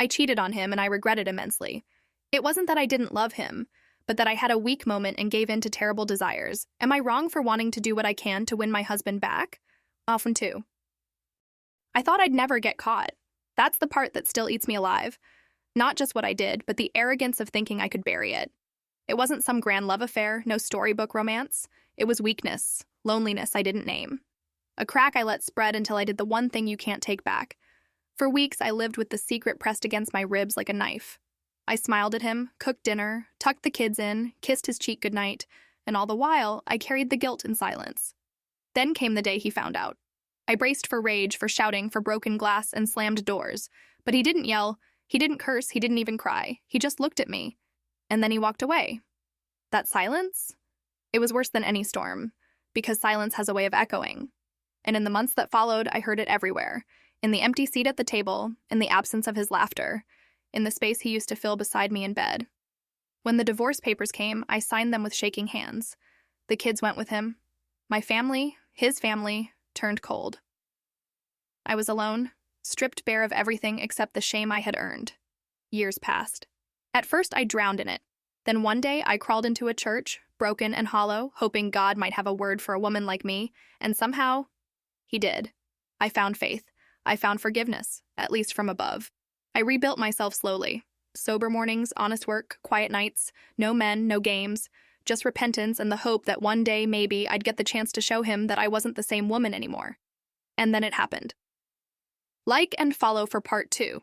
I cheated on him and I regret it immensely. It wasn't that I didn't love him, but that I had a weak moment and gave in to terrible desires. Am I wrong for wanting to do what I can to win my husband back? Often too. I thought I'd never get caught. That's the part that still eats me alive. Not just what I did, but the arrogance of thinking I could bury it. It wasn't some grand love affair, no storybook romance. It was weakness, loneliness I didn't name. A crack I let spread until I did the one thing you can't take back. For weeks, I lived with the secret pressed against my ribs like a knife. I smiled at him, cooked dinner, tucked the kids in, kissed his cheek goodnight, and all the while, I carried the guilt in silence. Then came the day he found out. I braced for rage, for shouting, for broken glass and slammed doors. But he didn't yell, he didn't curse, he didn't even cry. He just looked at me. And then he walked away. That silence? It was worse than any storm, because silence has a way of echoing. And in the months that followed, I heard it everywhere. In the empty seat at the table, in the absence of his laughter, in the space he used to fill beside me in bed. When the divorce papers came, I signed them with shaking hands. The kids went with him. My family, his family, turned cold. I was alone, stripped bare of everything except the shame I had earned. Years passed. At first, I drowned in it. Then one day, I crawled into a church, broken and hollow, hoping God might have a word for a woman like me, and somehow, he did. I found faith. I found forgiveness, at least from above. I rebuilt myself slowly. Sober mornings, honest work, quiet nights, no men, no games, just repentance and the hope that one day maybe I'd get the chance to show him that I wasn't the same woman anymore. And then it happened. Like and follow for part 2.